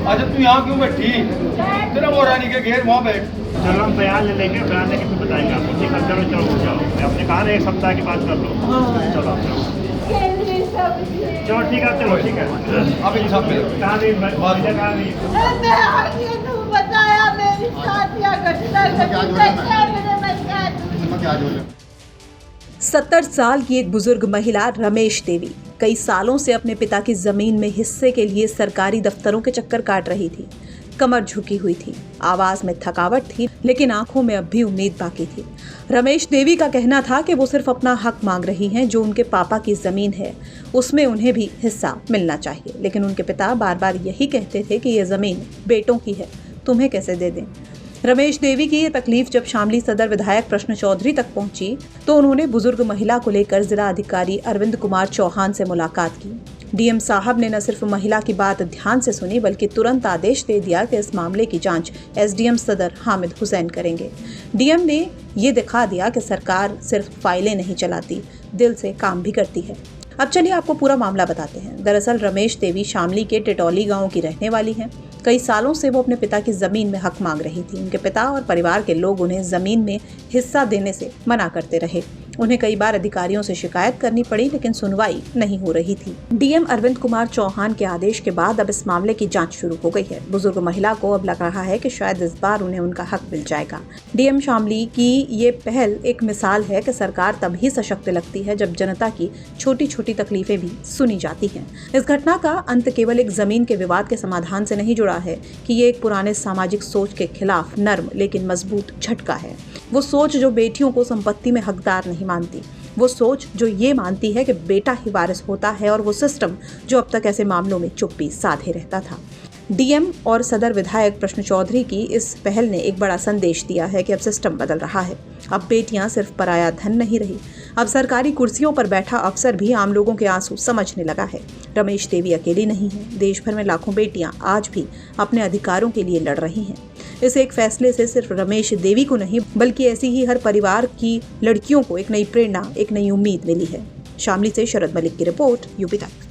अच्छा तू यहाँ क्यों बैठी? तेरा वो रानी के घेर वहाँ बैठ। चलो हम बयान ले लेंगे, बयान लेके फिर बताएंगे आपको। ठीक है, चलो चलो उठ जाओ। मैं आपने कहा ना 1 सप्ताह की बात कर लो। चलो आप चलो ठीक है, चलो ठीक है। अब इन सब पे कहाँ गई कहाँ गई? बताया मेरी साथ या घटना क्या जोड़ 70 साल की एक बुजुर्ग महिला रमेश देवी कई सालों से अपने पिता की जमीन में हिस्से के लिए सरकारी दफ्तरों के चक्कर काट रही थी। कमर झुकी हुई थी, आवाज में थकावट थी, लेकिन आंखों में अब भी उम्मीद बाकी थी। रमेश देवी का कहना था कि वो सिर्फ अपना हक मांग रही हैं, जो उनके पापा की जमीन है उसमें उन्हें भी हिस्सा मिलना चाहिए। लेकिन उनके पिता बार बार यही कहते थे कि ये जमीन बेटों की है, तुम्हें कैसे दे दें। रमेश देवी की ये तकलीफ जब शामली सदर विधायक प्रश्न चौधरी तक पहुंची तो उन्होंने बुजुर्ग महिला को लेकर जिला अधिकारी अरविंद कुमार चौहान से मुलाकात की। डीएम साहब ने न सिर्फ महिला की बात ध्यान से सुनी, बल्कि तुरंत आदेश दे दिया कि इस मामले की जांच एसडीएम सदर हामिद हुसैन करेंगे। डीएम ने ये दिखा दिया कि सरकार सिर्फ फाइलें नहीं चलाती, दिल से काम भी करती है। अब चलिए आपको पूरा मामला बताते हैं। दरअसल रमेश देवी शामली के टिटौली गांव की रहने वाली हैं। कई सालों से वो अपने पिता की जमीन में हक मांग रही थी। उनके पिता और परिवार के लोग उन्हें जमीन में हिस्सा देने से मना करते रहे। उन्हें कई बार अधिकारियों से शिकायत करनी पड़ी, लेकिन सुनवाई नहीं हो रही थी। डीएम अरविंद कुमार चौहान के आदेश के बाद अब इस मामले की जांच शुरू हो गई है। बुजुर्ग महिला को अब लग रहा है कि शायद इस बार उन्हें उनका हक मिल जाएगा। डीएम शामली की ये पहल एक मिसाल है कि सरकार तभी सशक्त लगती है जब जनता की छोटी छोटी तकलीफें भी सुनी जाती हैं। इस घटना का अंत केवल एक जमीन के विवाद के समाधान से नहीं जुड़ा है कि ये एक पुराने सामाजिक सोच के खिलाफ नर्म लेकिन मजबूत झटका है। वो सोच जो बेटियों को संपत्ति में हकदार नहीं मानती, वो सोच जो ये मानती है कि बेटा ही वारिस होता है, और वो सिस्टम जो अब तक ऐसे मामलों में चुप्पी साधे रहता था। डीएम और सदर विधायक प्रश्न चौधरी की इस पहल ने एक बड़ा संदेश दिया है कि अब सिस्टम बदल रहा है। अब बेटियां सिर्फ पराया धन नहीं रही, अब सरकारी कुर्सियों पर बैठा अफसर भी आम लोगों के आंसू समझने लगा है। रमेश देवी अकेली नहीं है, देश भर में लाखों बेटियां आज भी अपने अधिकारों के लिए लड़ रही हैं। इस एक फैसले से सिर्फ रमेश देवी को नहीं, बल्कि ऐसी ही हर परिवार की लड़कियों को एक नई प्रेरणा, एक नई उम्मीद मिली है। शामली से शरद मलिक की रिपोर्ट, यूपी तक।